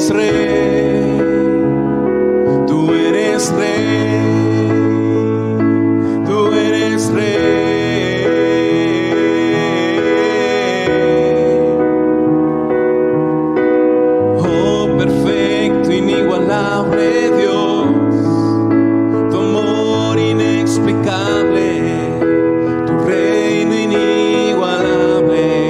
eres rey, tú eres rey, tú eres rey. Oh, perfecto, inigualable Dios, tu amor inexplicable, tu reino inigualable.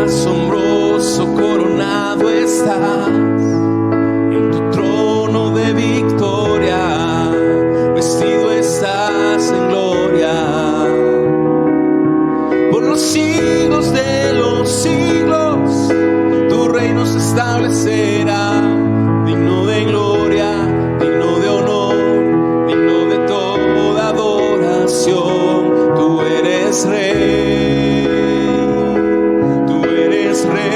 Asombroso coronado estás en tu trono de victoria, vestido estás en gloria. Por los siglos de los siglos tu reino se establecerá, digno de gloria, digno de honor, digno de toda adoración. Tú eres rey, tú eres rey,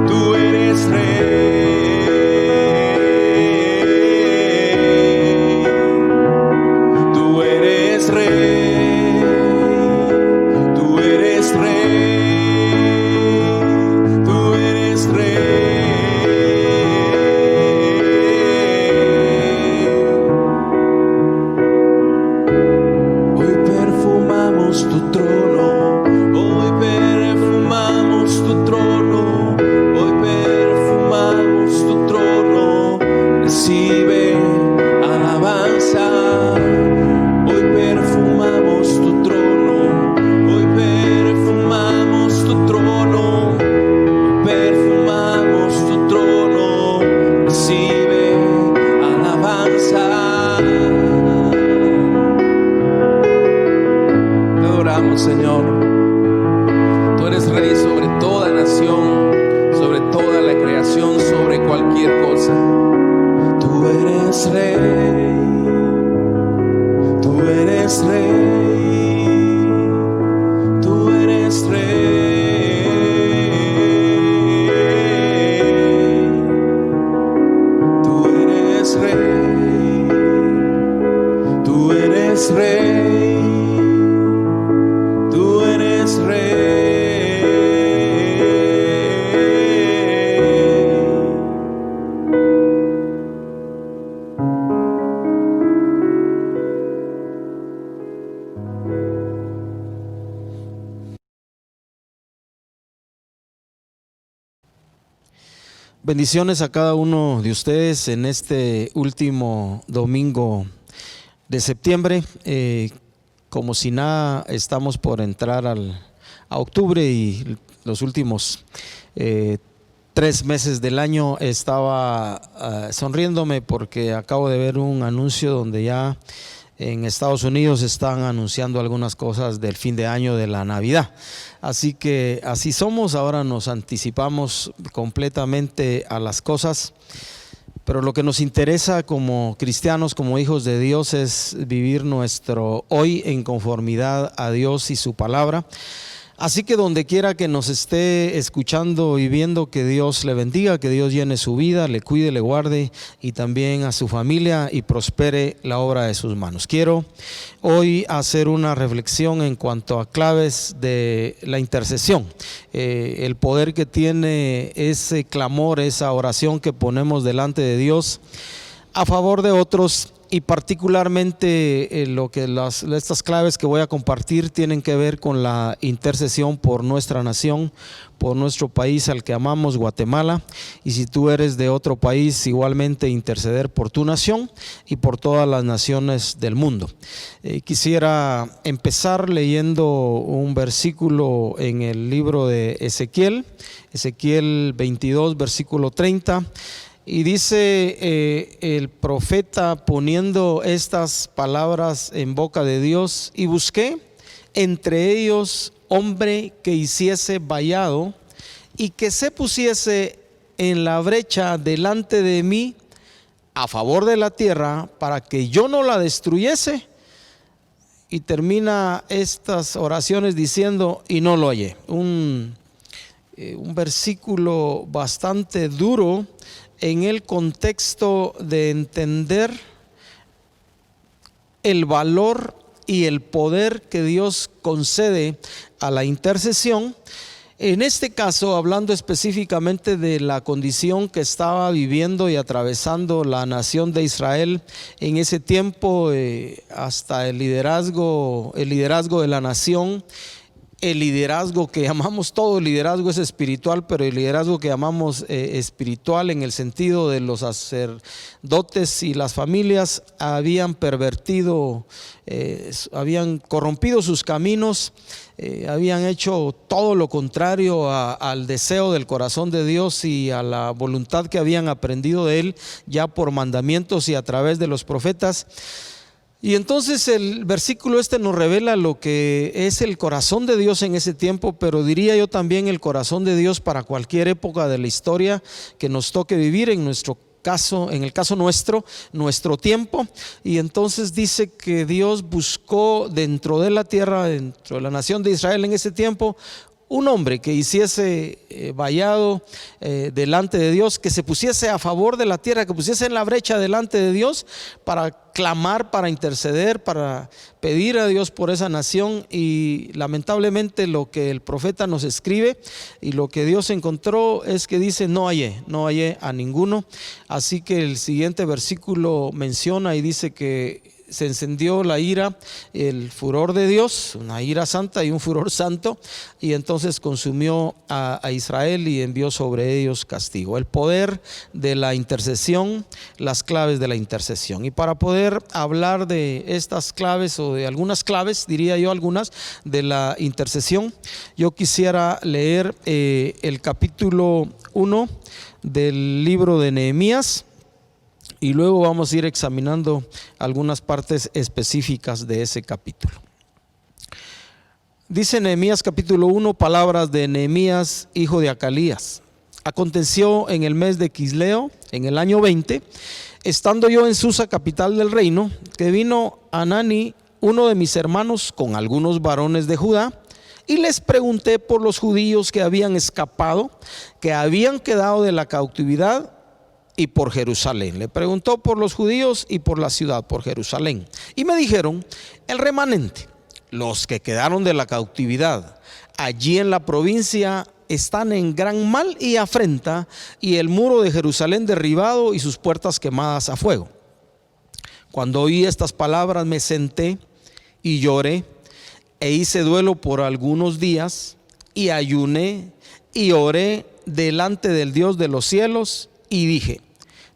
tú eres rey, tú eres rey, tú eres rey, tú eres rey. Hoy perfumamos tu trono, hoy perfumamos tu trono, hoy perfumamos tu trono. Recibe alabanza. Hoy perfumamos tu trono, hoy perfumamos tu trono, hoy perfumamos tu trono. Recibe alabanza. Te adoramos, Señor. Tú eres rey sobre toda nación, sobre toda la creación, sobre cualquier cosa. Tú eres rey, tú eres rey, tú eres rey, tú eres rey, tú eres rey, tú eres rey. Bendiciones a cada uno de ustedes en este último domingo de septiembre. Como si nada, estamos por entrar a octubre y los últimos 3 meses del año. Estaba sonriéndome porque acabo de ver un anuncio donde ya en Estados Unidos están anunciando algunas cosas del fin de año, de la Navidad. Así que así somos, ahora nos anticipamos completamente a las cosas. Pero lo que nos interesa como cristianos, como hijos de Dios, es vivir nuestro hoy en conformidad a Dios y su palabra. Así que donde quiera que nos esté escuchando y viendo, que Dios le bendiga, que Dios llene su vida, le cuide, le guarde, y también a su familia, y prospere la obra de sus manos. Quiero hoy hacer una reflexión en cuanto a claves de la intercesión, el poder que tiene ese clamor, esa oración que ponemos delante de Dios a favor de otros. Y particularmente estas claves que voy a compartir tienen que ver con la intercesión por nuestra nación, por nuestro país al que amamos, Guatemala. Y si tú eres de otro país, igualmente interceder por tu nación y por todas las naciones del mundo. Quisiera empezar leyendo un versículo en el libro de Ezequiel 22, versículo 30. Y dice el profeta, poniendo estas palabras en boca de Dios: y busqué entre ellos hombre que hiciese vallado y que se pusiese en la brecha delante de mí a favor de la tierra, para que yo no la destruyese. Y termina estas oraciones diciendo: y no lo hallé. Un versículo bastante duro en el contexto de entender el valor y el poder que Dios concede a la intercesión. En este caso, hablando específicamente de la condición que estaba viviendo y atravesando la nación de Israel en ese tiempo, hasta el liderazgo de la nación, el liderazgo que llamamos, todo el liderazgo es espiritual, pero el liderazgo que llamamos espiritual en el sentido de los sacerdotes y las familias habían pervertido, habían corrompido sus caminos, habían hecho todo lo contrario al deseo del corazón de Dios y a la voluntad que habían aprendido de Él ya por mandamientos y a través de los profetas. Y entonces el versículo nos revela lo que es el corazón de Dios en ese tiempo, pero diría yo también el corazón de Dios para cualquier época de la historia que nos toque vivir, en nuestro caso, en el caso nuestro tiempo. Y entonces dice que Dios buscó dentro de la tierra, dentro de la nación de Israel en ese tiempo, un hombre que hiciese vallado delante de Dios, que se pusiese a favor de la tierra, que pusiese en la brecha delante de Dios para clamar, para interceder, para pedir a Dios por esa nación. Y lamentablemente lo que el profeta nos escribe y lo que Dios encontró es que dice: no hallé a ninguno. Así que el siguiente versículo menciona y dice que se encendió la ira, el furor de Dios, una ira santa y un furor santo, y entonces consumió a Israel y envió sobre ellos castigo. El poder de la intercesión, las claves de la intercesión. Y para poder hablar de estas claves, o de algunas claves, diría yo algunas, de la intercesión, yo quisiera leer el capítulo 1 del libro de Nehemías. Y luego vamos a ir examinando algunas partes específicas de ese capítulo. Dice Nehemías capítulo 1, palabras de Nehemías, hijo de Acalías. Aconteció en el mes de Quisleo, en el año 20, estando yo en Susa, capital del reino, que vino Hanani, uno de mis hermanos, con algunos varones de Judá, y les pregunté por los judíos que habían escapado, que habían quedado de la cautividad, y por Jerusalén. Le preguntó por los judíos y por la ciudad, por Jerusalén. Y me dijeron: el remanente, los que quedaron de la cautividad allí en la provincia, están en gran mal y afrenta, y el muro de Jerusalén derribado y sus puertas quemadas a fuego. Cuando oí estas palabras me senté y lloré e hice duelo por algunos días, y ayuné y oré delante del Dios de los cielos, y dije: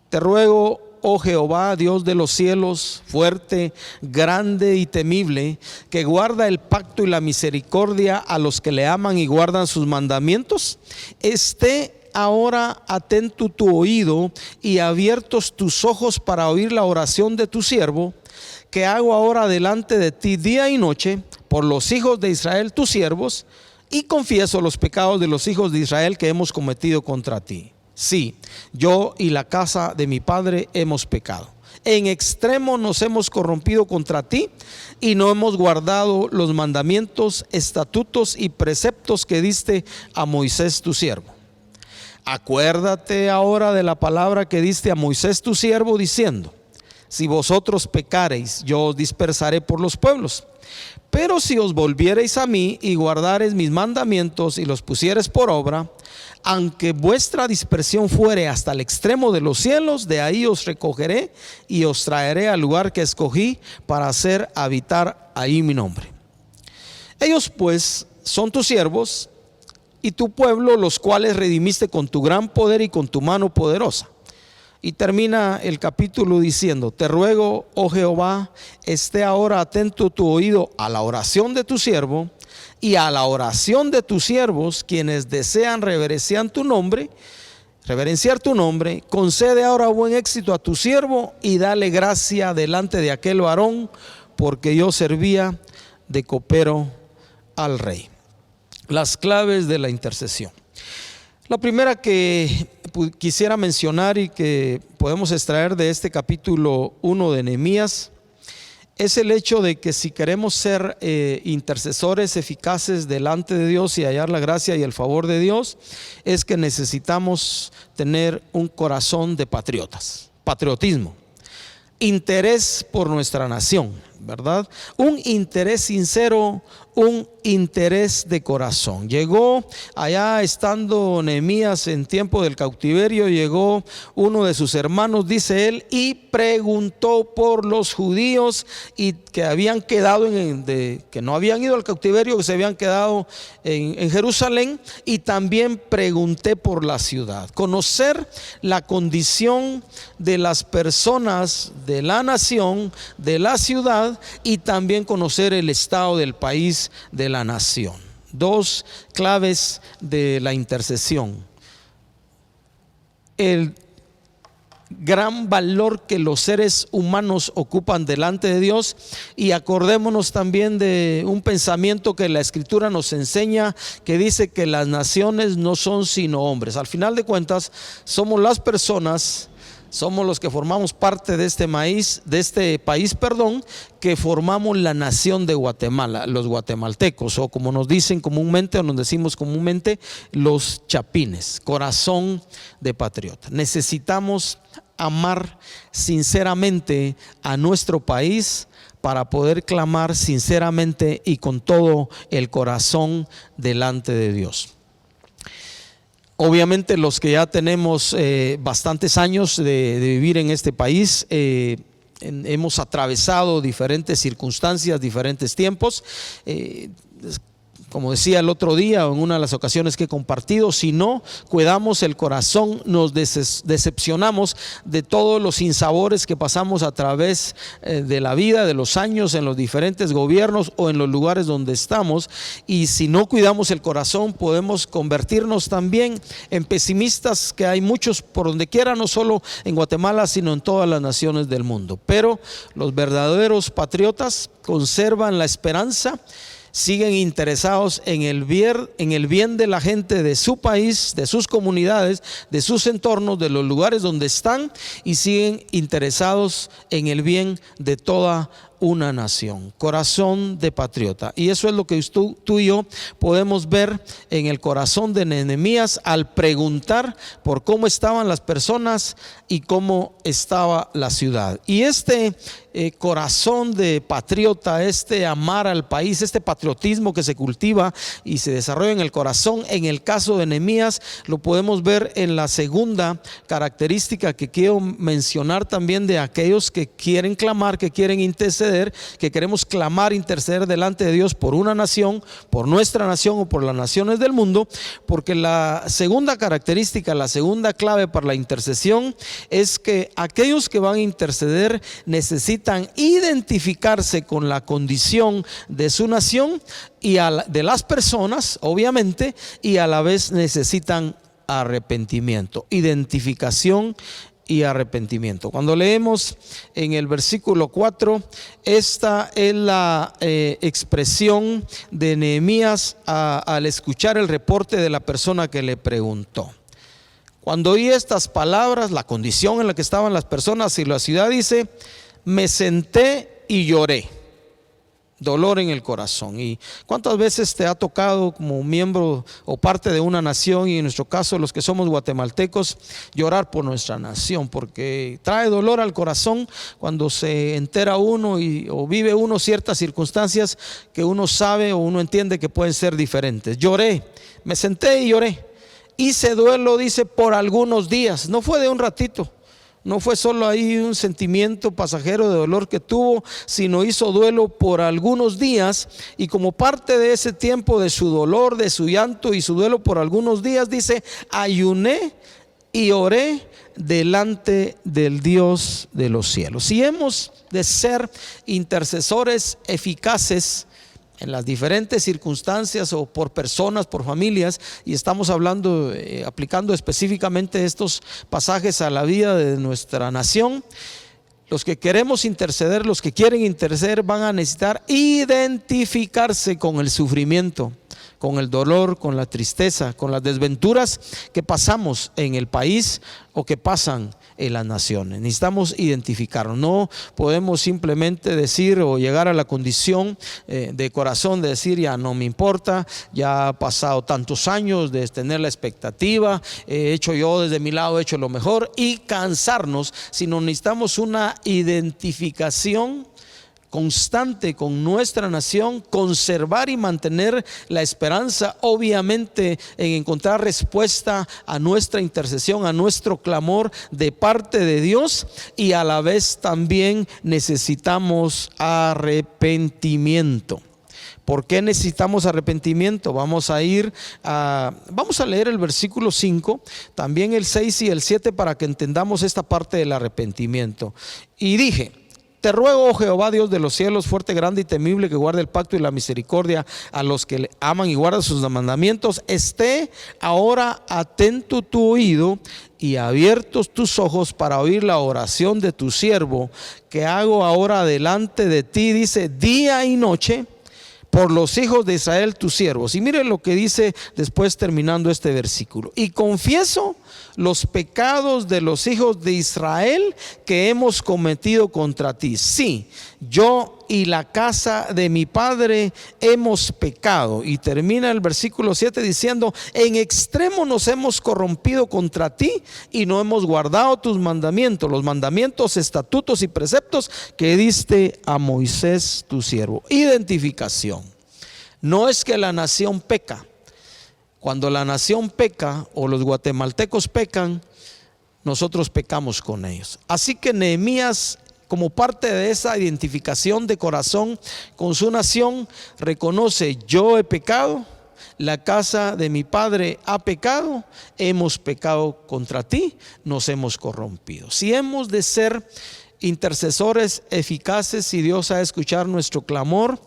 te ruego, oh Jehová, Dios de los cielos, fuerte, grande y temible, que guarda el pacto y la misericordia a los que le aman y guardan sus mandamientos, esté ahora atento tu oído y abiertos tus ojos para oír la oración de tu siervo, que hago ahora delante de ti día y noche por los hijos de Israel, tus siervos, y confieso los pecados de los hijos de Israel que hemos cometido contra ti. Sí, yo y la casa de mi padre hemos pecado. En extremo nos hemos corrompido contra ti y no hemos guardado los mandamientos, estatutos y preceptos que diste a Moisés tu siervo. Acuérdate ahora de la palabra que diste a Moisés tu siervo, diciendo: si vosotros pecareis, yo os dispersaré por los pueblos. Pero si os volviereis a mí y guardareis mis mandamientos y los pusiereis por obra, aunque vuestra dispersión fuere hasta el extremo de los cielos, de ahí os recogeré y os traeré al lugar que escogí para hacer habitar ahí mi nombre. Ellos pues son tus siervos y tu pueblo, los cuales redimiste con tu gran poder y con tu mano poderosa. Y termina el capítulo diciendo: te ruego, oh Jehová, esté ahora atento tu oído a la oración de tu siervo y a la oración de tus siervos, quienes desean reverenciar tu nombre. Concede ahora buen éxito a tu siervo y dale gracia delante de aquel varón, porque yo servía de copero al rey. Las claves de la intercesión. La primera que quisiera mencionar y que podemos extraer de este capítulo 1 de Nehemías es el hecho de que si queremos ser intercesores eficaces delante de Dios y hallar la gracia y el favor de Dios, es que necesitamos tener un corazón de patriotismo, interés por nuestra nación, ¿verdad? Un interés sincero, un interés de corazón. Llegó allá, estando Nehemías en tiempo del cautiverio, llegó uno de sus hermanos, dice él, y preguntó por los judíos y que habían quedado que no habían ido al cautiverio, que se habían quedado en Jerusalén, y también pregunté por la ciudad. Conocer la condición de las personas de la nación, de la ciudad, y también conocer el estado del país, de la nación. Dos claves de la intercesión: el gran valor que los seres humanos ocupan delante de Dios, y acordémonos también de un pensamiento que la Escritura nos enseña, que dice que las naciones no son sino hombres. Al final de cuentas, somos las personas, somos los que formamos parte de este país, que formamos la nación de Guatemala, los guatemaltecos, o como nos dicen comúnmente, o nos decimos comúnmente, los chapines, corazón de patriota. Necesitamos amar sinceramente a nuestro país para poder clamar sinceramente y con todo el corazón delante de Dios. Obviamente los que ya tenemos bastantes años de vivir en este país, hemos atravesado diferentes circunstancias, diferentes tiempos. Como decía el otro día, en una de las ocasiones que he compartido, si no cuidamos el corazón, nos decepcionamos de todos los sinsabores que pasamos a través de la vida, de los años, en los diferentes gobiernos o en los lugares donde estamos. Y si no cuidamos el corazón, podemos convertirnos también en pesimistas, que hay muchos por donde quiera, no solo en Guatemala, sino en todas las naciones del mundo. Pero los verdaderos patriotas conservan la esperanza, siguen interesados en el bien de la gente de su país, de sus comunidades, de sus entornos, de los lugares donde están, y siguen interesados en el bien de toda una nación. Corazón de patriota. Y eso es lo que tú y yo podemos ver en el corazón de Nehemías al preguntar por cómo estaban las personas y cómo estaba la ciudad. Y este corazón de patriota, este amar al país, este patriotismo que se cultiva y se desarrolla en el corazón, en el caso de Nehemías lo podemos ver en la segunda característica que quiero mencionar también, de aquellos que quieren clamar, que quieren interceder, que queremos clamar, interceder delante de Dios por una nación, por nuestra nación o por las naciones del mundo. Porque la segunda característica, la segunda clave para la intercesión, es que aquellos que van a interceder necesitan identificarse con la condición de su nación y de las personas, obviamente, y a la vez necesitan arrepentimiento, identificación y arrepentimiento. Cuando leemos en el versículo 4, esta es la expresión de Nehemías al escuchar el reporte de la persona que le preguntó. Cuando oí estas palabras, la condición en la que estaban las personas y la ciudad, dice: me senté y lloré. Dolor en el corazón. ¿Y cuántas veces te ha tocado, como miembro o parte de una nación, y en nuestro caso los que somos guatemaltecos, llorar por nuestra nación? Porque trae dolor al corazón cuando se entera uno o vive uno ciertas circunstancias que uno sabe o uno entiende que pueden ser diferentes. Lloré, me senté y lloré. Hice duelo, dice, por algunos días. No fue de un ratito. No fue solo ahí un sentimiento pasajero de dolor que tuvo, sino hizo duelo por algunos días. Y como parte de ese tiempo, de su dolor, de su llanto y su duelo por algunos días, dice: ayuné y oré delante del Dios de los cielos. Si hemos de ser intercesores eficaces en las diferentes circunstancias, o por personas, por familias, y estamos hablando, aplicando específicamente estos pasajes a la vida de nuestra nación, los que queremos interceder, los que quieren interceder, van a necesitar identificarse con el sufrimiento, con el dolor, con la tristeza, con las desventuras que pasamos en el país o que pasan en las naciones. Necesitamos identificarnos. No podemos simplemente decir o llegar a la condición de corazón de decir: ya no me importa, ya ha pasado tantos años, de tener la expectativa, he hecho yo desde mi lado, he hecho lo mejor, y cansarnos. Sino necesitamos una identificación constante con nuestra nación, conservar y mantener la esperanza, obviamente en encontrar respuesta a nuestra intercesión, a nuestro clamor de parte de Dios, y a la vez también necesitamos arrepentimiento. ¿Por qué necesitamos arrepentimiento? Vamos a leer el versículo 5, también el 6 y el 7 para que entendamos esta parte del arrepentimiento. Y dije: te ruego, oh Jehová, Dios de los cielos, fuerte, grande y temible, que guarde el pacto y la misericordia a los que le aman y guardan sus mandamientos. Esté ahora atento tu oído y abiertos tus ojos para oír la oración de tu siervo, que hago ahora delante de ti, dice, día y noche, por los hijos de Israel tus siervos. Y miren lo que dice después, terminando este versículo: y confieso los pecados de los hijos de Israel que hemos cometido contra ti. Sí, yo y la casa de mi padre hemos pecado. Y termina el versículo 7 diciendo: en extremo nos hemos corrompido contra ti y no hemos guardado tus mandamientos, los mandamientos, estatutos y preceptos que diste a Moisés tu siervo. Identificación. No es que la nación peca. Cuando la nación peca o los guatemaltecos pecan, nosotros pecamos con ellos. Así que Nehemías, como parte de esa identificación de corazón con su nación, reconoce: yo he pecado, la casa de mi padre ha pecado, hemos pecado contra ti, nos hemos corrompido. Si hemos de ser intercesores eficaces, si Dios ha de escuchar nuestro clamor,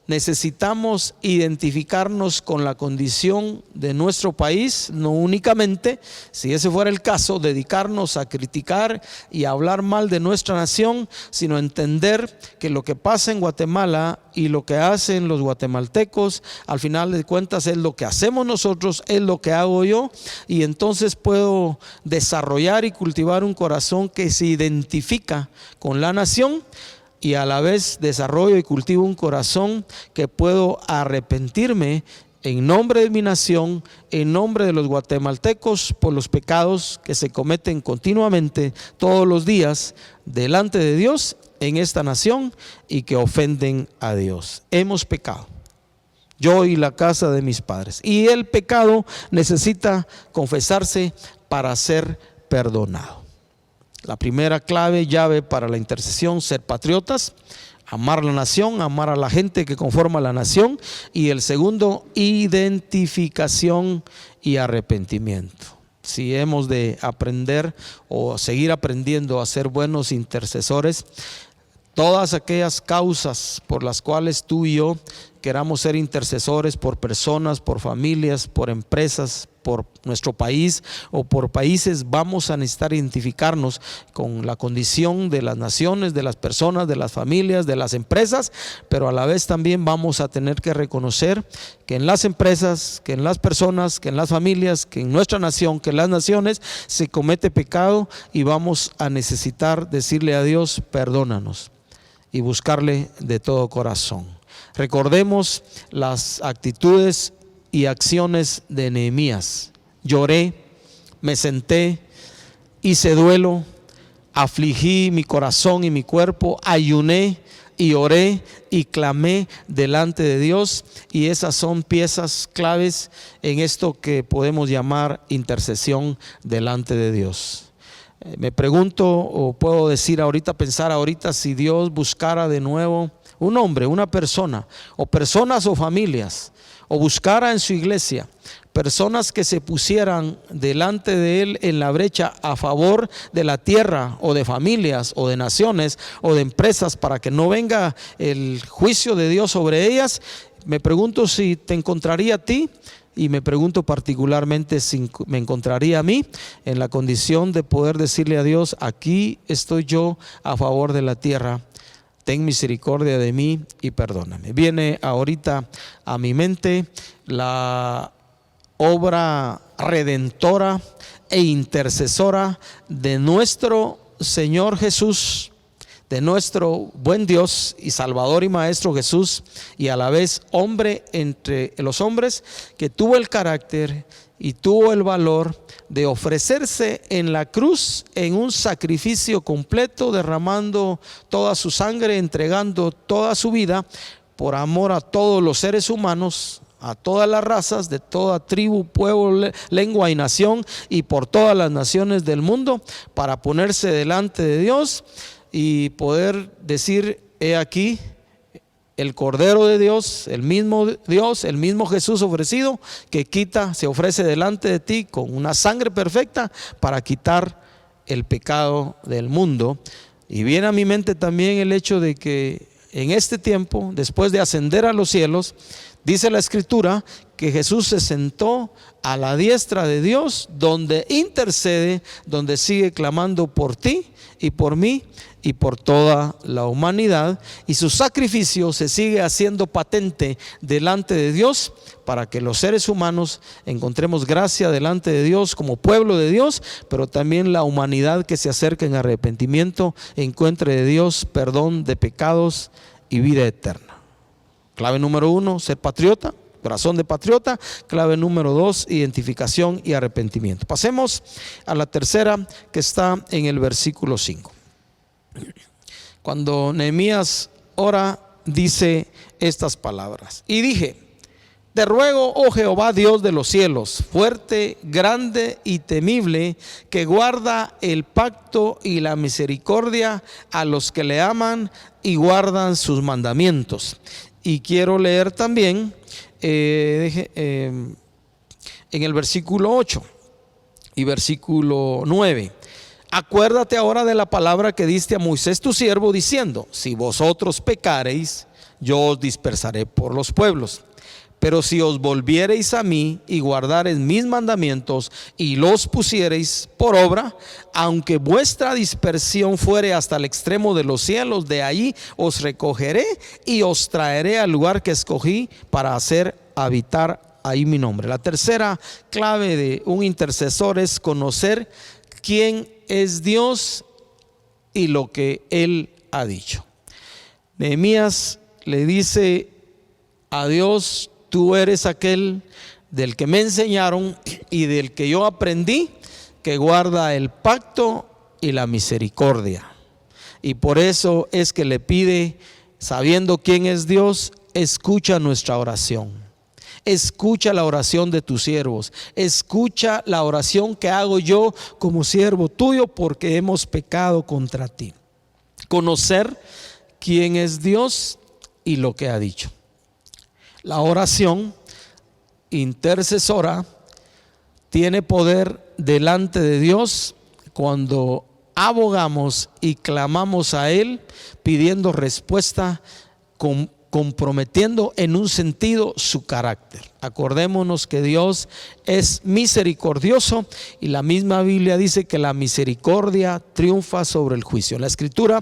necesitamos identificarnos con la condición de nuestro país, no únicamente, si ese fuera el caso, dedicarnos a criticar y a hablar mal de nuestra nación, sino entender que lo que pasa en Guatemala y lo que hacen los guatemaltecos, al final de cuentas es lo que hacemos nosotros, es lo que hago yo, y entonces puedo desarrollar y cultivar un corazón que se identifica con la nación, y a la vez desarrollo y cultivo un corazón que puedo arrepentirme en nombre de mi nación, en nombre de los guatemaltecos, por los pecados que se cometen continuamente todos los días delante de Dios en esta nación y que ofenden a Dios. Hemos pecado, yo y la casa de mis padres, y el pecado necesita confesarse para ser perdonado. La primera llave para la intercesión: ser patriotas, amar la nación, amar a la gente que conforma la nación. Y el segundo, identificación y arrepentimiento. Si hemos de aprender o seguir aprendiendo a ser buenos intercesores, todas aquellas causas por las cuales tú y yo queramos ser intercesores por personas, por familias, por empresas, por nuestro país o por países, vamos a necesitar identificarnos con la condición de las naciones, de las personas, de las familias, de las empresas, pero a la vez también vamos a tener que reconocer que en las empresas, que en las personas, que en las familias, que en nuestra nación, que en las naciones se comete pecado, y vamos a necesitar decirle a Dios: perdónanos, y buscarle de todo corazón. Recordemos las actitudes y acciones de Nehemías. Lloré, me senté, hice duelo, afligí mi corazón y mi cuerpo, ayuné y oré y clamé delante de Dios. Y esas son piezas claves en esto que podemos llamar intercesión delante de Dios. Me pregunto, o puedo decir ahorita, pensar ahorita, si Dios buscara de nuevo un hombre, una persona, o personas o familias, o buscara en su iglesia personas que se pusieran delante de Él en la brecha a favor de la tierra, o de familias, o de naciones, o de empresas, para que no venga el juicio de Dios sobre ellas, me pregunto si te encontraría a ti. Y me pregunto particularmente si me encontraría a mí en la condición de poder decirle a Dios: aquí estoy yo a favor de la tierra, ten misericordia de mí y perdóname. Viene ahorita a mi mente la obra redentora e intercesora de nuestro Señor Jesús, de nuestro buen Dios y Salvador y Maestro Jesús, y a la vez hombre entre los hombres, que tuvo el carácter y tuvo el valor de ofrecerse en la cruz en un sacrificio completo, derramando toda su sangre, entregando toda su vida por amor a todos los seres humanos, a todas las razas, de toda tribu, pueblo, lengua y nación, y por todas las naciones del mundo, para ponerse delante de Dios y poder decir: he aquí el Cordero de Dios, el mismo Jesús ofrecido, que se ofrece delante de ti con una sangre perfecta para quitar el pecado del mundo. Y viene a mi mente también el hecho de que en este tiempo, después de ascender a los cielos, dice la Escritura que Jesús se sentó a la diestra de Dios, donde intercede, donde sigue clamando por ti y por mí y por toda la humanidad, y su sacrificio se sigue haciendo patente delante de Dios para que los seres humanos encontremos gracia delante de Dios como pueblo de Dios, pero también la humanidad que se acerca en arrepentimiento encuentre de Dios perdón de pecados y vida eterna. Clave número 1, ser patriota, corazón de patriota. Clave número 2, identificación y arrepentimiento. Pasemos a la tercera, que está en el versículo 5. Cuando Nehemías ora, dice estas palabras: y dije: te ruego, oh Jehová, Dios de los cielos, fuerte, grande y temible, que guarda el pacto y la misericordia a los que le aman y guardan sus mandamientos. Y quiero leer también en el versículo 8 y versículo 9. Acuérdate ahora de la palabra que diste a Moisés tu siervo, diciendo: si vosotros pecareis, yo os dispersaré por los pueblos. Pero si os volviereis a mí y guardareis mis mandamientos y los pusiereis por obra, aunque vuestra dispersión fuere hasta el extremo de los cielos, de allí os recogeré y os traeré al lugar que escogí para hacer habitar ahí mi nombre. La tercera clave de un intercesor es conocer quién es Dios y lo que Él ha dicho. Nehemías le dice a Dios: tú eres aquel del que me enseñaron y del que yo aprendí, que guarda el pacto y la misericordia. Y por eso es que le pide, sabiendo quién es Dios: escucha nuestra oración. Escucha la oración de tus siervos. Escucha la oración que hago yo como siervo tuyo, porque hemos pecado contra ti. Conocer quién es Dios y lo que ha dicho. La oración intercesora tiene poder delante de Dios cuando abogamos y clamamos a Él pidiendo respuesta, comprometiendo en un sentido su carácter. Acordémonos que Dios es misericordioso y la misma Biblia dice que la misericordia triunfa sobre el juicio. En la Escritura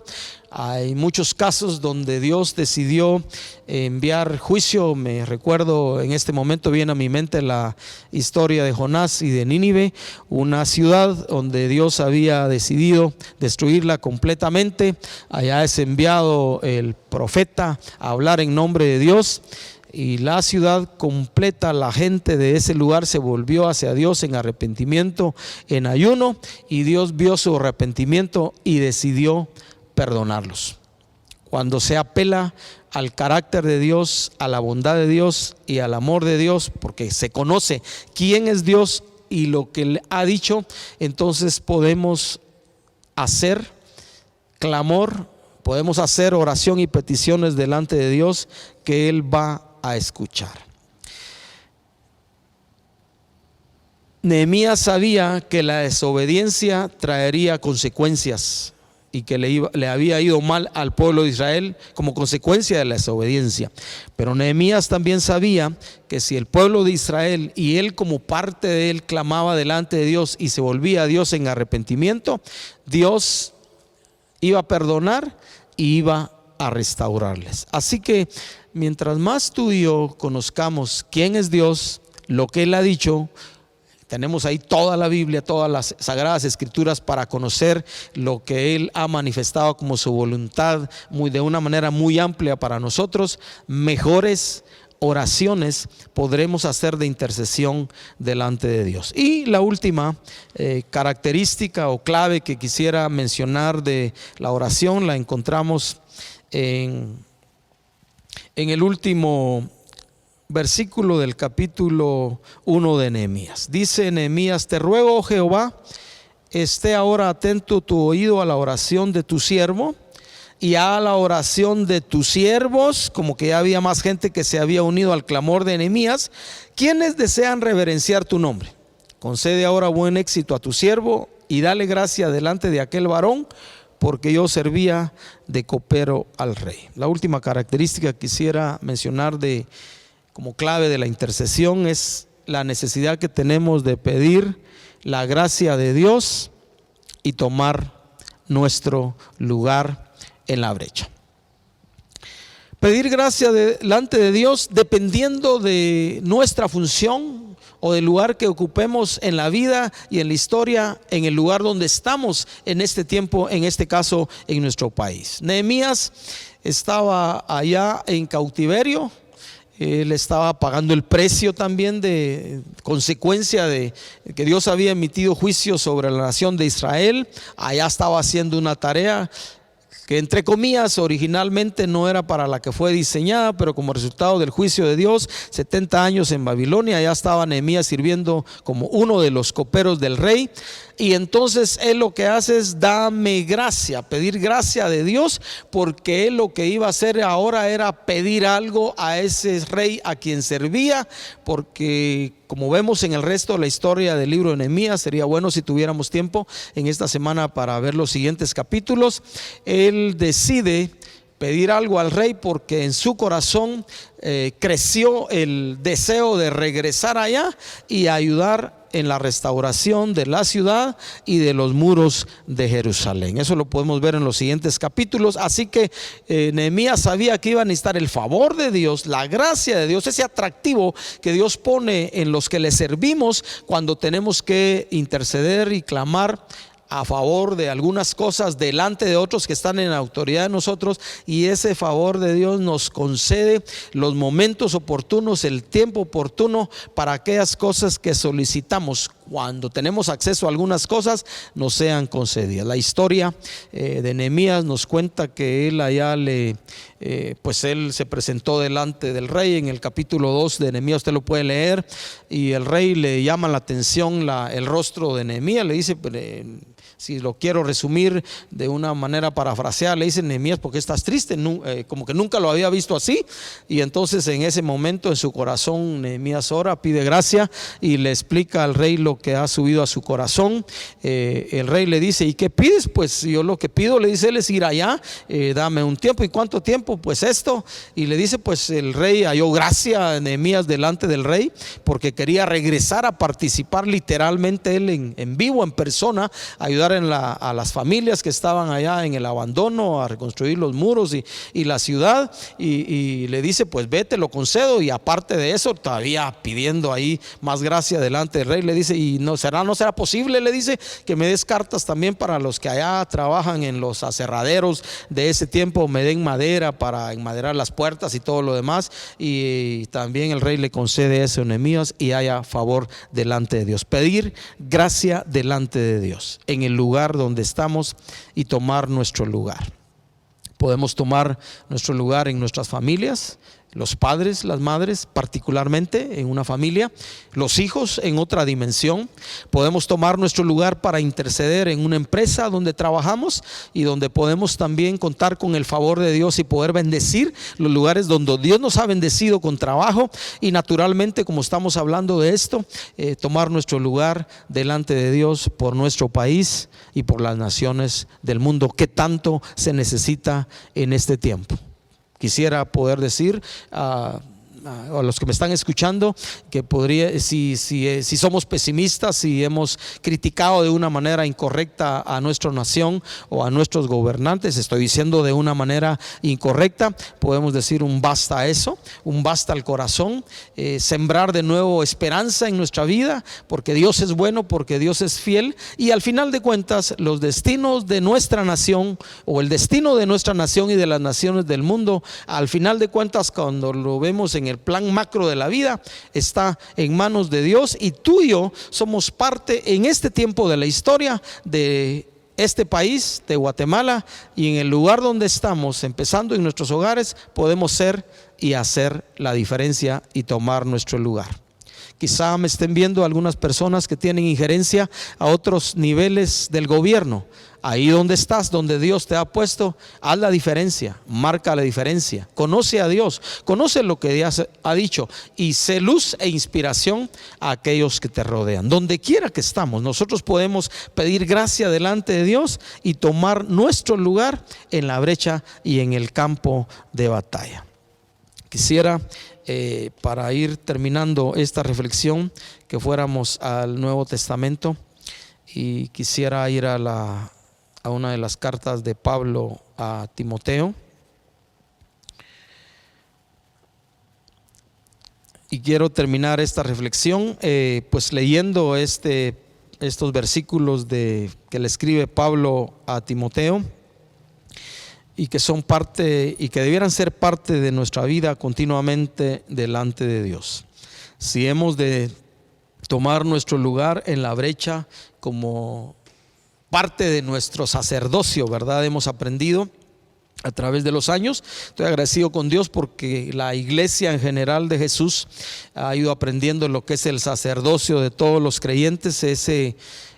hay muchos casos donde Dios decidió enviar juicio. Me recuerdo, en este momento viene a mi mente la historia de Jonás y de Nínive, una ciudad donde Dios había decidido destruirla completamente. Allá es enviado el profeta a hablar en nombre de Dios, y la ciudad completa, la gente de ese lugar se volvió hacia Dios en arrepentimiento, en ayuno, y Dios vio su arrepentimiento y decidió perdonarlos. Cuando se apela al carácter de Dios, a la bondad de Dios y al amor de Dios, porque se conoce quién es Dios y lo que Él ha dicho, entonces podemos hacer clamor, podemos hacer oración y peticiones delante de Dios, que Él va a escuchar. Nehemías sabía que la desobediencia traería consecuencias y que le había ido mal al pueblo de Israel como consecuencia de la desobediencia. Pero Nehemías también sabía que si el pueblo de Israel y él como parte de él clamaba delante de Dios y se volvía a Dios en arrepentimiento, Dios iba a perdonar y iba a restaurarles. Así que mientras más tú y yo conozcamos quién es Dios, lo que Él ha dicho, tenemos ahí toda la Biblia, todas las sagradas escrituras para conocer lo que Él ha manifestado como su voluntad de una manera muy amplia para nosotros, mejores oraciones podremos hacer de intercesión delante de Dios. Y la última característica o clave que quisiera mencionar de la oración la encontramos en el último versículo del capítulo 1 de Nehemías. Dice Nehemías: te ruego, oh Jehová, esté ahora atento tu oído a la oración de tu siervo y a la oración de tus siervos. Como que ya había más gente que se había unido al clamor de Nehemías, quienes desean reverenciar tu nombre. Concede ahora buen éxito a tu siervo y dale gracia delante de aquel varón, porque yo servía de copero al rey. La última característica que quisiera mencionar como clave de la intercesión es la necesidad que tenemos de pedir la gracia de Dios y tomar nuestro lugar en la brecha. Pedir gracia delante de Dios dependiendo de nuestra función o del lugar que ocupemos en la vida y en la historia, en el lugar donde estamos en este tiempo, en este caso en nuestro país. Nehemías estaba allá en cautiverio. Él estaba pagando el precio también de consecuencia de que Dios había emitido juicio sobre la nación de Israel. Allá estaba haciendo una tarea que, entre comillas, originalmente no era para la que fue diseñada, pero como resultado del juicio de Dios, 70 años en Babilonia, allá estaba Nehemías sirviendo como uno de los coperos del rey. Y entonces él lo que hace es dame gracia, pedir gracia de Dios, porque él lo que iba a hacer ahora era pedir algo a ese rey a quien servía, porque como vemos en el resto de la historia del libro de Nehemías, sería bueno si tuviéramos tiempo en esta semana para ver los siguientes capítulos. Él decide pedir algo al rey porque en su corazón creció el deseo de regresar allá y ayudar en la restauración de la ciudad y de los muros de Jerusalén. Eso lo podemos ver en los siguientes capítulos. Así que Nehemías sabía que iba a necesitar el favor de Dios, la gracia de Dios, ese atractivo que Dios pone en los que le servimos cuando tenemos que interceder y clamar a favor de algunas cosas delante de otros que están en autoridad de nosotros, y ese favor de Dios nos concede los momentos oportunos, el tiempo oportuno para aquellas cosas que solicitamos. Cuando tenemos acceso a algunas cosas, nos sean concedidas. La historia de Nehemías nos cuenta que él allá pues él se presentó delante del rey. En el capítulo 2 de Nehemías usted lo puede leer, y el rey le llama la atención el rostro de Nehemías. Le dice, si lo quiero resumir de una manera parafraseada, le dice: Nehemías, ¿por qué estás triste? Como que nunca lo había visto así. Y entonces en ese momento en su corazón Nehemías ora, pide gracia y le explica al rey lo que ha subido a su corazón. El rey le dice: ¿y qué pides? Pues yo lo que pido, le dice él, es ir allá, dame un tiempo. ¿Y cuánto tiempo? Pues esto. Y le dice, pues el rey halló gracia a Nehemías delante del rey, porque quería regresar a participar literalmente él en vivo, en persona, ayudar a las familias que estaban allá en el abandono, a reconstruir los muros y la ciudad. Y le dice: pues vete, lo concedo. Y aparte de eso, todavía pidiendo ahí más gracia delante del rey, le dice: y no será posible, le dice, que me des cartas también para los que allá trabajan en los aserraderos de ese tiempo, me den madera para enmaderar las puertas y todo lo demás. Y también el rey le concede eso a Nehemías y haya favor delante de Dios. Pedir gracia delante de Dios en el lugar donde estamos y tomar nuestro lugar. Podemos tomar nuestro lugar en nuestras familias, los padres, las madres, particularmente en una familia, los hijos en otra dimensión. Podemos tomar nuestro lugar para interceder en una empresa donde trabajamos y donde podemos también contar con el favor de Dios y poder bendecir los lugares donde Dios nos ha bendecido con trabajo. Y naturalmente, como estamos hablando de esto, tomar nuestro lugar delante de Dios por nuestro país y por las naciones del mundo que tanto se necesita en este tiempo. Quisiera poder decir a los que me están escuchando que podría, si somos pesimistas, si hemos criticado de una manera incorrecta a nuestra nación o a nuestros gobernantes, estoy diciendo de una manera incorrecta, podemos decir un basta a eso, un basta al corazón, sembrar de nuevo esperanza en nuestra vida, porque Dios es bueno, porque Dios es fiel. Y al final de cuentas, los destinos de nuestra nación, o el destino de nuestra nación y de las naciones del mundo, al final de cuentas, cuando lo vemos en el plan macro de la vida está en manos de Dios, y tú y yo somos parte en este tiempo de la historia de este país, de Guatemala, y en el lugar donde estamos, empezando en nuestros hogares, podemos ser y hacer la diferencia y tomar nuestro lugar. Quizá me estén viendo algunas personas que tienen injerencia a otros niveles del gobierno. Ahí donde estás, donde Dios te ha puesto, haz la diferencia, marca la diferencia, conoce a Dios, conoce lo que Dios ha dicho, y sé luz e inspiración a aquellos que te rodean. Donde quiera que estamos, nosotros podemos pedir gracia delante de Dios y tomar nuestro lugar en la brecha y en el campo de batalla. Quisiera, para ir terminando esta reflexión, que fuéramos al Nuevo Testamento, y quisiera ir a una de las cartas de Pablo a Timoteo, y quiero terminar esta reflexión pues leyendo estos versículos que le escribe Pablo a Timoteo, y que son parte y que debieran ser parte de nuestra vida continuamente delante de Dios. Si hemos de tomar nuestro lugar en la brecha como parte de nuestro sacerdocio, ¿verdad? Hemos aprendido a través de los años. Estoy agradecido con Dios porque la iglesia en general de Jesús ha ido aprendiendo lo que es el sacerdocio de todos los creyentes,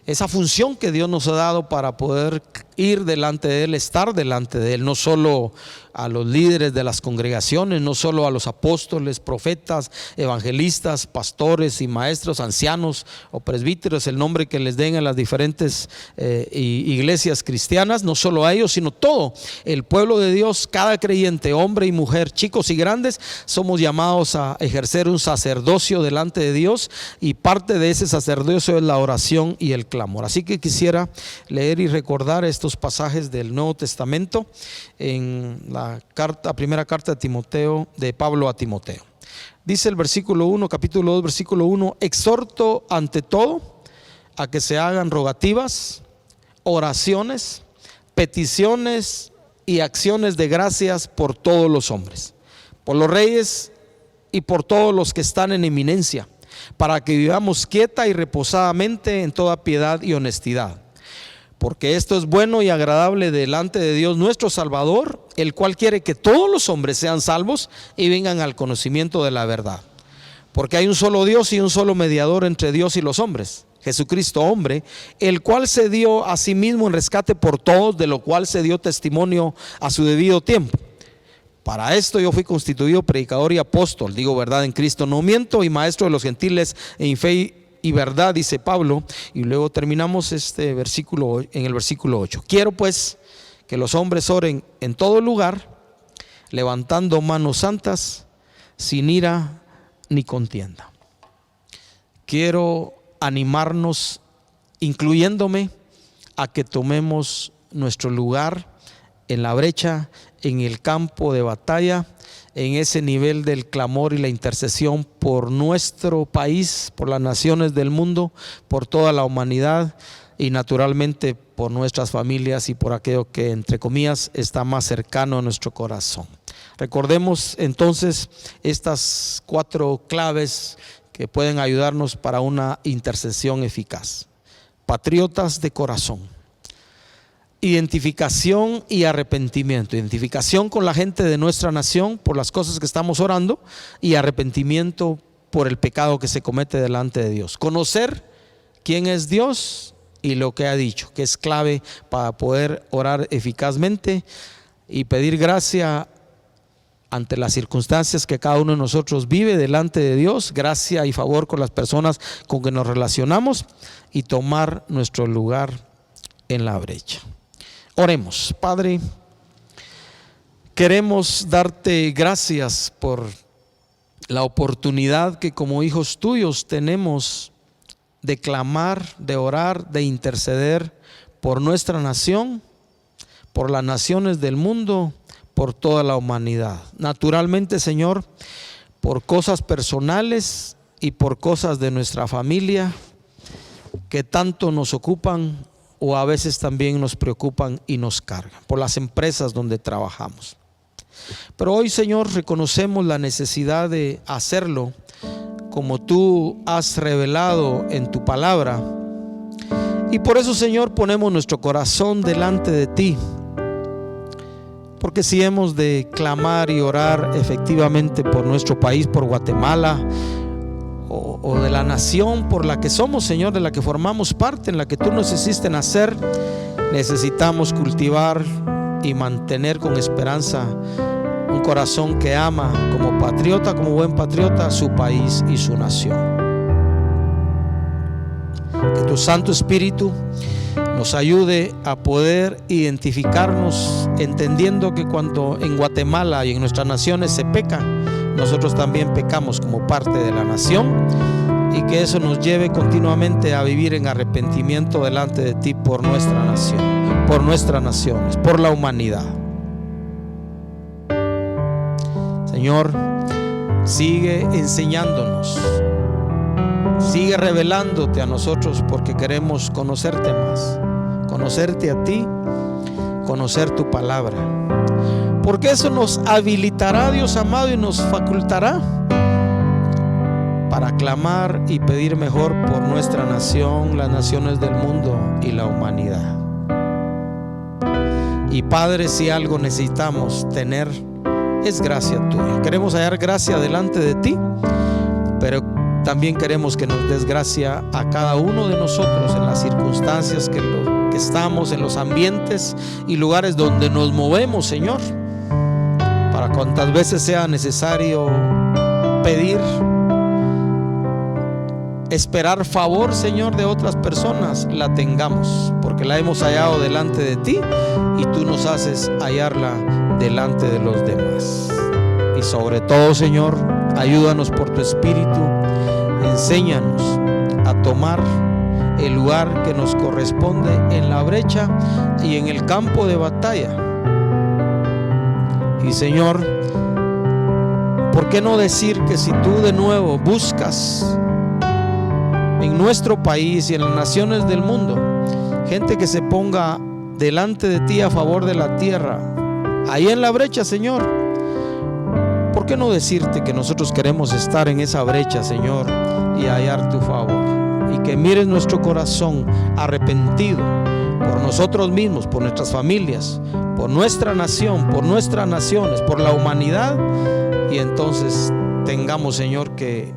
esa función que Dios nos ha dado para poder ir delante de Él, estar delante de Él, no solo a los líderes de las congregaciones, no solo a los apóstoles, profetas, evangelistas, pastores y maestros, ancianos o presbíteros, el nombre que les den a las diferentes iglesias cristianas, no solo a ellos, sino todo el pueblo de Dios, cada creyente, hombre y mujer, chicos y grandes, somos llamados a ejercer un sacerdocio delante de Dios, y parte de ese sacerdocio es la oración y el clamor. Así que quisiera leer y recordar estos pasajes del Nuevo Testamento en la primera carta de Timoteo, de Pablo a Timoteo. Dice el versículo 1, capítulo 2, versículo 1: exhorto ante todo a que se hagan rogativas, oraciones, peticiones y acciones de gracias por todos los hombres, por los reyes y por todos los que están en eminencia, para que vivamos quieta y reposadamente en toda piedad y honestidad. Porque esto es bueno y agradable delante de Dios nuestro Salvador, el cual quiere que todos los hombres sean salvos y vengan al conocimiento de la verdad. Porque hay un solo Dios y un solo mediador entre Dios y los hombres, Jesucristo hombre, el cual se dio a sí mismo en rescate por todos, de lo cual se dio testimonio a su debido tiempo. Para esto yo fui constituido predicador y apóstol, digo verdad en Cristo, no miento, y maestro de los gentiles en fe y verdad, dice Pablo. Y luego terminamos este versículo en el versículo 8. Quiero pues que los hombres oren en todo lugar, levantando manos santas, sin ira ni contienda. Quiero animarnos, incluyéndome, a que tomemos nuestro lugar en la brecha, en el campo de batalla, en ese nivel del clamor y la intercesión por nuestro país, por las naciones del mundo, por toda la humanidad, y naturalmente por nuestras familias y por aquello que, entre comillas, está más cercano a nuestro corazón. Recordemos entonces estas 4 claves que pueden ayudarnos para una intercesión eficaz. Patriotas de corazón. Identificación y arrepentimiento. Identificación con la gente de nuestra nación por las cosas que estamos orando, y arrepentimiento por el pecado que se comete delante de Dios. Conocer quién es Dios y lo que ha dicho, que es clave para poder orar eficazmente y pedir gracia ante las circunstancias que cada uno de nosotros vive delante de Dios, gracia y favor con las personas con que nos relacionamos, y tomar nuestro lugar en la brecha. Oremos. Padre, queremos darte gracias por la oportunidad que como hijos tuyos tenemos de clamar, de orar, de interceder por nuestra nación, por las naciones del mundo, por toda la humanidad. Naturalmente, Señor, por cosas personales y por cosas de nuestra familia que tanto nos ocupan, o a veces también nos preocupan y nos cargan, por las empresas donde trabajamos. Pero hoy, Señor, reconocemos la necesidad de hacerlo como tú has revelado en tu palabra. Y por eso, Señor, ponemos nuestro corazón delante de ti. Porque si hemos de clamar y orar efectivamente por nuestro país, por Guatemala, o de la nación por la que somos, Señor, de la que formamos parte, en la que tú nos hiciste nacer, necesitamos cultivar y mantener con esperanza un corazón que ama como patriota, como buen patriota, su país y su nación. Que tu Santo Espíritu nos ayude a poder identificarnos, entendiendo que cuando en Guatemala y en nuestras naciones se peca, nosotros también pecamos como parte de la nación, y que eso nos lleve continuamente a vivir en arrepentimiento delante de ti por nuestra nación, por nuestras naciones, por la humanidad. Señor, sigue enseñándonos, sigue revelándote a nosotros, porque queremos conocerte más, conocerte a ti, conocer tu palabra, porque eso nos habilitará, Dios amado, y nos facultará para clamar y pedir mejor por nuestra nación, las naciones del mundo y la humanidad. Y Padre, si algo necesitamos tener, es gracia tuya. Queremos hallar gracia delante de ti, pero también queremos que nos des gracia a cada uno de nosotros en las circunstancias que estamos, en los ambientes y lugares donde nos movemos, Señor, para cuantas veces sea necesario pedir, esperar favor, Señor, de otras personas, la tengamos, porque la hemos hallado delante de ti y tú nos haces hallarla delante de los demás. Y sobre todo, Señor, ayúdanos por tu Espíritu, enséñanos a tomar el lugar que nos corresponde en la brecha y en el campo de batalla. Y Señor, ¿por qué no decir que si tú de nuevo buscas en nuestro país y en las naciones del mundo gente que se ponga delante de ti a favor de la tierra, ahí en la brecha, Señor, ¿por qué no decirte que nosotros queremos estar en esa brecha, Señor, y hallar tu favor? Y que mires nuestro corazón arrepentido por nosotros mismos, por nuestras familias, por nuestra nación, por nuestras naciones, por la humanidad, y entonces tengamos, Señor, que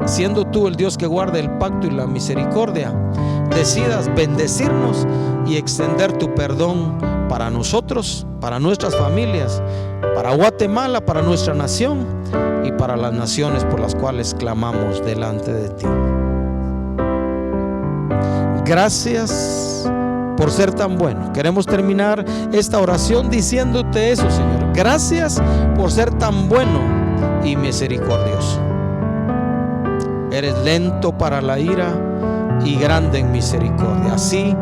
siendo tú el Dios que guarda el pacto y la misericordia, decidas bendecirnos y extender tu perdón para nosotros, para nuestras familias, para Guatemala, para nuestra nación y para las naciones por las cuales clamamos delante de ti. Gracias por ser tan bueno. Queremos terminar esta oración diciéndote eso, Señor. Gracias por ser tan bueno y misericordioso. Eres lento para la ira y grande en misericordia. Así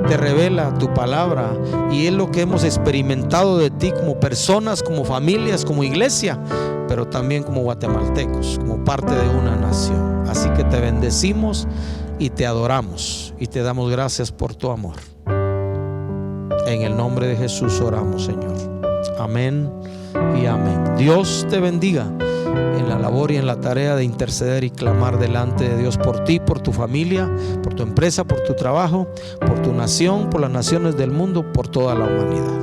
te revela tu palabra, y es lo que hemos experimentado de ti como personas, como familias, como iglesia, pero también como guatemaltecos, como parte de una nación. Así que te bendecimos y te adoramos y te damos gracias por tu amor. En el nombre de Jesús oramos, Señor. Amén y amén. Dios te bendiga en la labor y en la tarea de interceder y clamar delante de Dios por ti, por tu familia, por tu empresa, por tu trabajo, por tu nación, por las naciones del mundo, por toda la humanidad.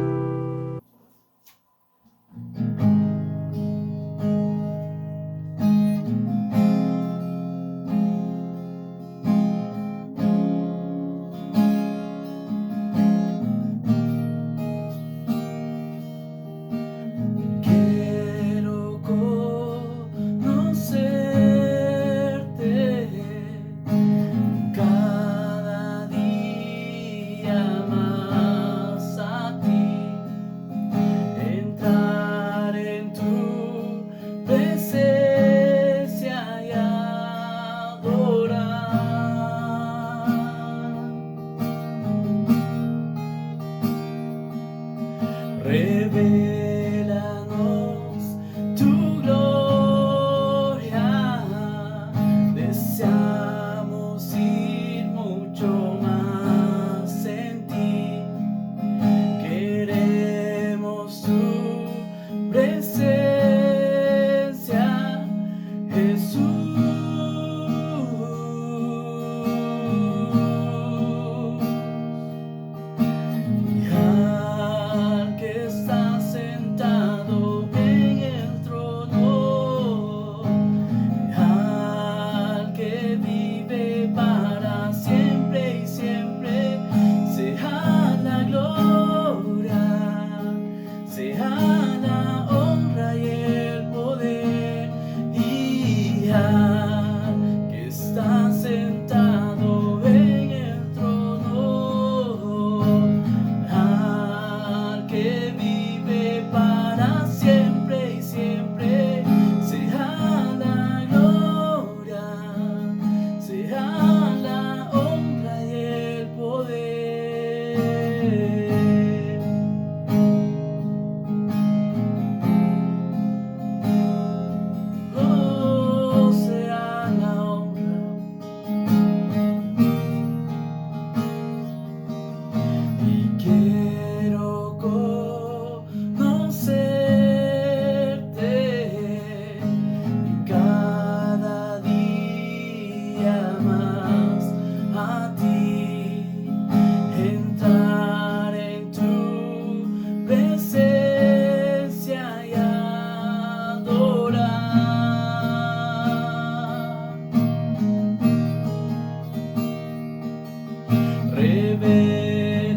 Queremos tu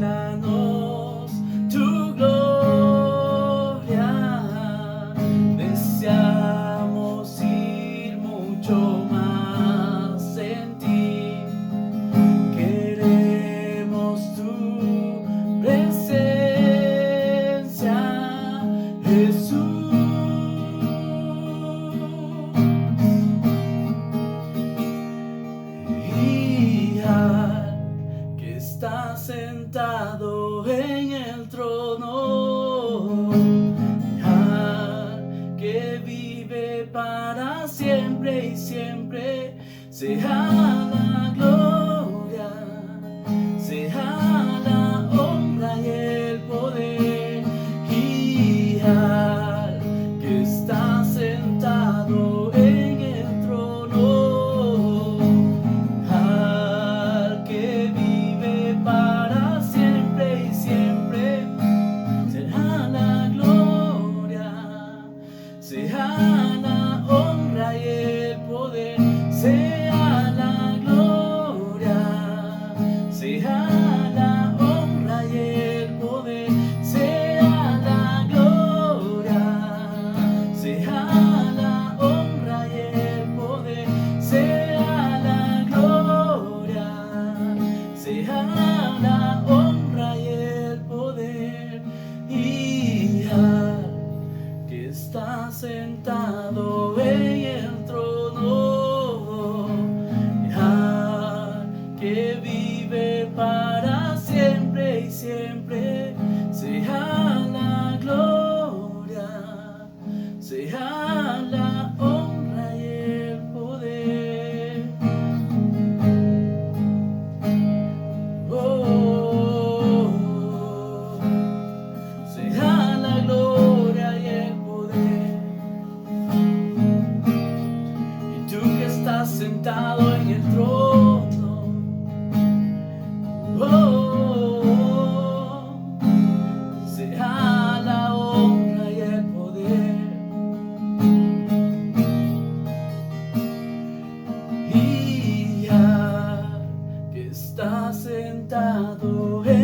Revélanos tu gloria, deseamos ir mucho más en ti, queremos tu presencia, Jesús. Que está sentado en el trono, que vive para siempre y siempre, sea la gloria, sea la honra y el poder, y al que está sentado en el trono, al que vive para siempre y siempre, será la gloria, sea la honra y el poder, sea la gloria, sea la honra y el poder, sea la gloria, sea la honra y el poder, sea la gloria, sea la honra y el poder, y al que está sentado en el trono, que vive para siempre y siempre, sea la gloria, sea la honra y el poder. Sea la gloria y el poder. Y tú que estás sentado en el trono, sea la honra y el poder. Y ya que está sentado en